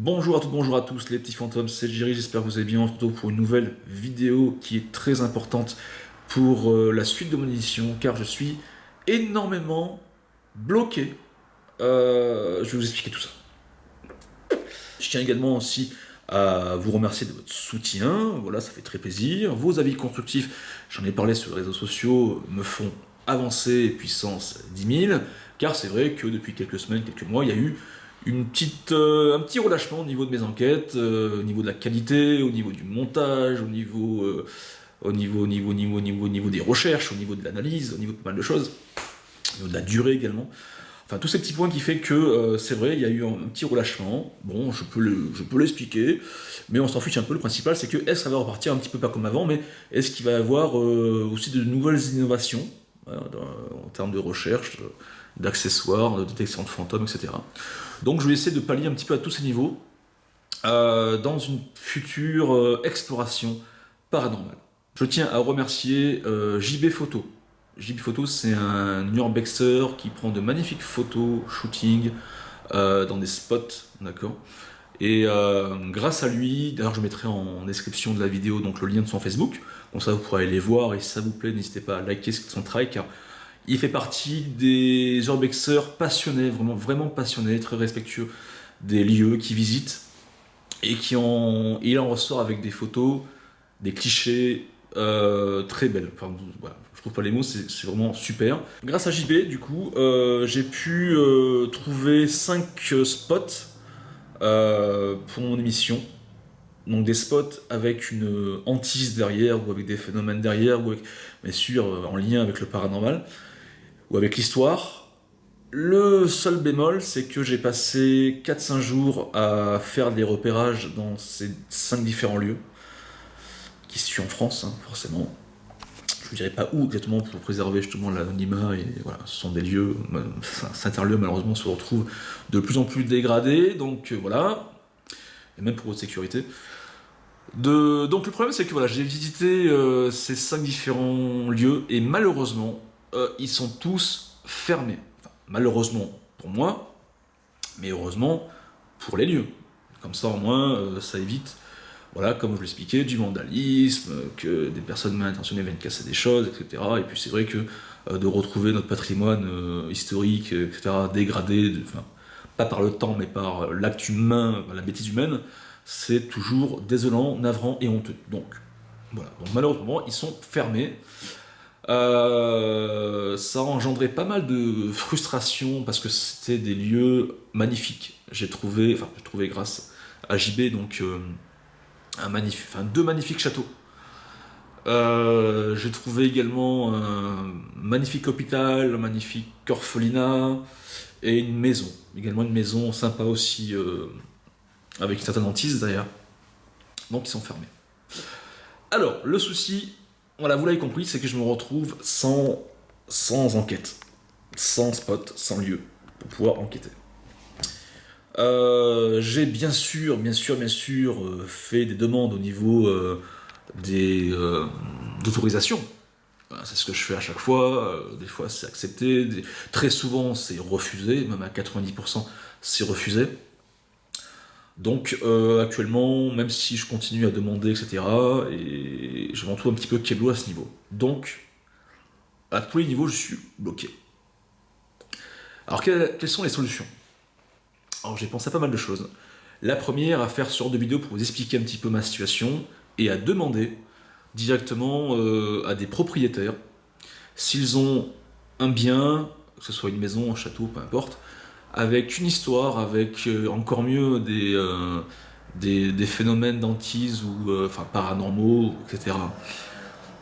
Bonjour à toutes, bonjour à tous les petits fantômes, c'est Jerry, j'espère que vous allez bien. On se retrouve pour une nouvelle vidéo qui est très importante pour la suite de mon édition, car je suis énormément bloqué. Je vais vous expliquer tout ça. Je tiens également aussi à vous remercier de votre soutien, voilà, ça fait très plaisir. Vos avis constructifs, j'en ai parlé sur les réseaux sociaux, me font avancer puissance 10 000, car c'est vrai que depuis quelques semaines, quelques mois, il y a eu un petit relâchement au niveau de mes enquêtes, au niveau de la qualité, au niveau du montage, au niveau des recherches, au niveau de l'analyse, au niveau de pas mal de choses, au niveau de la durée également. Enfin, tous ces petits points qui fait que c'est vrai, il y a eu un petit relâchement. Bon, je peux l'expliquer, mais on s'en fiche un peu. Le principal, c'est que est-ce que ça va repartir un petit peu pas comme avant, mais est-ce qu'il va y avoir aussi de nouvelles innovations en termes de recherche, d'accessoires, de détection de fantômes, etc. Donc, je vais essayer de pallier un petit peu à tous ces niveaux dans une future exploration paranormale. Je tiens à remercier JB Photo. JB Photo, c'est un urbexer qui prend de magnifiques photos, shooting, dans des spots, d'accord. Et grâce à lui, d'ailleurs je mettrai en description de la vidéo donc le lien de son Facebook, comme ça vous pourrez aller les voir, et si ça vous plaît, n'hésitez pas à liker son travail, car il fait partie des urbexers passionnés, vraiment passionnés, très respectueux des lieux qu'il visite, et il en ressort avec des photos, des clichés très belles. Enfin, voilà, je trouve pas les mots, c'est vraiment super. Grâce à JB, du coup, j'ai pu trouver 5 spots pour mon émission. Donc des spots avec une hantise derrière, ou avec des phénomènes derrière, ou avec, bien sûr, en lien avec le paranormal, ou avec l'histoire. Le seul bémol, c'est que j'ai passé 4-5 jours à faire des repérages dans ces 5 différents lieux, qui se situent en France, hein, forcément. Je ne dirais pas où exactement pour préserver justement l'anonymat, et voilà, ce sont des lieux, certains lieux malheureusement se retrouvent de plus en plus dégradés, donc voilà, et même pour votre sécurité. Donc le problème, c'est que voilà, j'ai visité ces 5 différents lieux, et malheureusement, ils sont tous fermés. Enfin, malheureusement pour moi, mais heureusement pour les lieux. Comme ça, au moins, ça évite, voilà, comme je l'expliquais, du vandalisme, que des personnes mal intentionnées viennent casser des choses, etc. Et puis c'est vrai que de retrouver notre patrimoine historique, etc., dégradé, enfin, pas par le temps, mais par l'acte humain, la bêtise humaine, c'est toujours désolant, navrant et honteux. Donc, voilà. Donc malheureusement, ils sont fermés. Ça a engendré pas mal de frustration parce que c'était des lieux magnifiques. J'ai trouvé grâce à JB donc deux magnifiques châteaux. J'ai trouvé également un magnifique hôpital, un magnifique orphelinat et également une maison sympa aussi avec une certaine hantise d'ailleurs. Donc ils sont fermés. Alors le souci, voilà, vous l'avez compris, c'est que je me retrouve sans enquête, sans spot, sans lieu pour pouvoir enquêter. J'ai bien sûr fait des demandes au niveau des d'autorisation. Voilà, c'est ce que je fais à chaque fois. Des fois c'est accepté, très souvent c'est refusé, même à 90% c'est refusé. Donc actuellement, même si je continue à demander, etc., et je m'en trouve un petit peu keblo à ce niveau. Donc, à tous les niveaux, je suis bloqué. Alors, quelles sont les solutions? Alors, j'ai pensé à pas mal de choses. La première, à faire ce genre de vidéo pour vous expliquer un petit peu ma situation, et à demander directement à des propriétaires s'ils ont un bien, que ce soit une maison, un château, peu importe, avec une histoire, avec encore mieux des phénomènes d'hantise ou paranormaux, etc.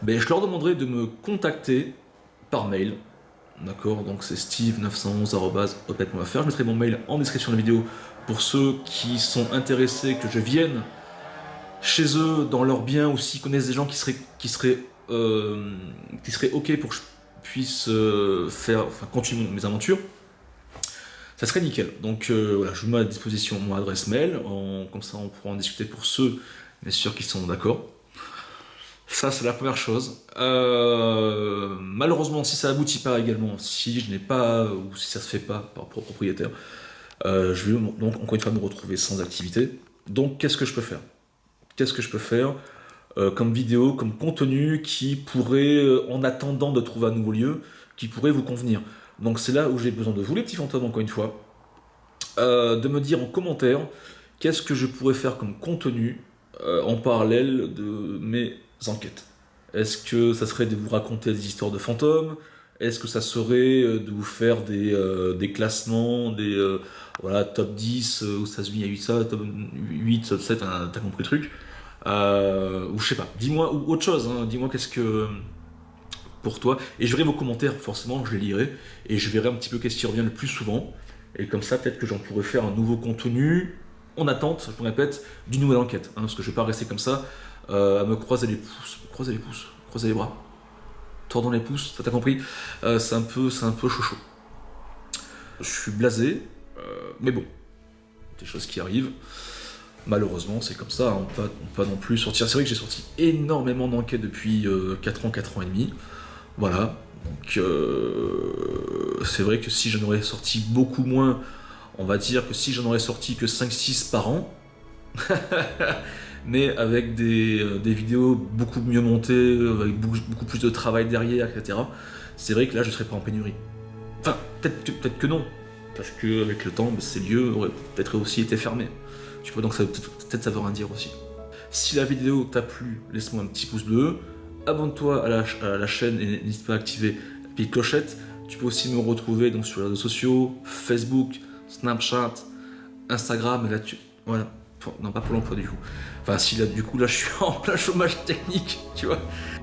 Ben, je leur demanderai de me contacter par mail. D'accord, donc c'est steve911@opet.fr. Je mettrai mon mail en description de la vidéo pour ceux qui sont intéressés que je vienne chez eux dans leurs biens, ou s'ils connaissent des gens qui seraient ok pour que je puisse continuer mes aventures. Ça serait nickel. Donc voilà, je vous mets à disposition mon adresse mail, comme ça on pourra en discuter pour ceux, bien sûr, qui sont d'accord. Ça, c'est la première chose. Malheureusement, si ça aboutit pas également, si je n'ai pas, ou si ça se fait pas par propriétaire, Je vais donc encore une fois me retrouver sans activité. Donc qu'est-ce que je peux faire? Qu'est-ce que je peux faire comme vidéo, comme contenu qui pourrait, en attendant de trouver un nouveau lieu, qui pourrait vous convenir. Donc c'est là où j'ai besoin de vous, les petits fantômes, encore une fois, de me dire en commentaire qu'est-ce que je pourrais faire comme contenu en parallèle de mes enquêtes. Est-ce que ça serait de vous raconter des histoires de fantômes? Est-ce que ça serait de vous faire des classements, voilà, top 10, aux États-Unis il y a eu ça, top 8, top 7, t'as compris le truc? Ou je sais pas, dis-moi, ou autre chose, hein, dis-moi qu'est-ce que pour toi, et je verrai vos commentaires, forcément, je les lirai, et je verrai un petit peu qu'est-ce qui revient le plus souvent, et comme ça, peut-être que j'en pourrais faire un nouveau contenu, en attente, je me répète, d'une nouvelle enquête, hein, parce que je vais pas rester comme ça, à me croiser les bras, tordant les pouces, ça t'as compris, c'est un peu chaud. Je suis blasé, mais bon, des choses qui arrivent. Malheureusement, c'est comme ça, on peut pas non plus sortir. C'est vrai que j'ai sorti énormément d'enquêtes depuis 4 ans et demi. Voilà. Donc, c'est vrai que si j'en aurais sorti beaucoup moins, on va dire que si j'en aurais sorti que 5-6 par an, mais avec des vidéos beaucoup mieux montées, avec beaucoup plus de travail derrière, etc., c'est vrai que là, je serais pas en pénurie. Enfin, peut-être que non. Parce qu'avec le temps, ces lieux auraient peut-être aussi été fermés. Tu vois, donc peut-être ça veut rien dire aussi. Si la vidéo t'a plu, laisse-moi un petit pouce bleu. Abonne-toi à la chaîne et n'hésite pas à activer la petite clochette. Tu peux aussi me retrouver donc, sur les réseaux sociaux, Facebook, Snapchat, Instagram, et là tu... Voilà. Non, pas pour l'emploi du coup. Enfin, si là, du coup, là, je suis en plein chômage technique, tu vois.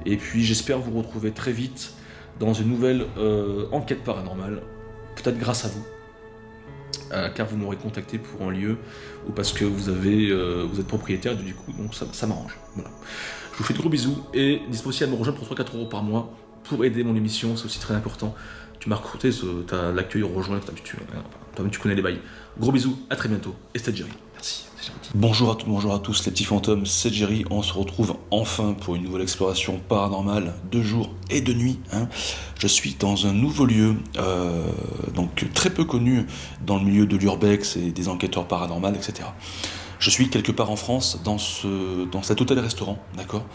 Et puis, j'espère vous retrouver très vite dans une nouvelle enquête paranormale. Peut-être grâce à vous. Car vous m'aurez contacté pour un lieu ou parce que vous êtes propriétaire du coup, donc ça m'arrange. Voilà. Je vous fais de gros bisous et n'hésitez pas aussi à me rejoindre pour 3-4 € par mois pour aider mon émission, c'est aussi très important. Tu m'as recruté, t'as l'accueil rejoint, toi-même tu connais les bails. Gros bisous, à très bientôt et c'était Jerry. Merci. Bonjour à tous les petits fantômes, c'est Jerry, on se retrouve enfin pour une nouvelle exploration paranormale de jour et de nuit. Je suis dans un nouveau lieu, donc très peu connu dans le milieu de l'urbex et des enquêteurs paranormaux, etc. Je suis quelque part en France dans cet hôtel-restaurant, d'accord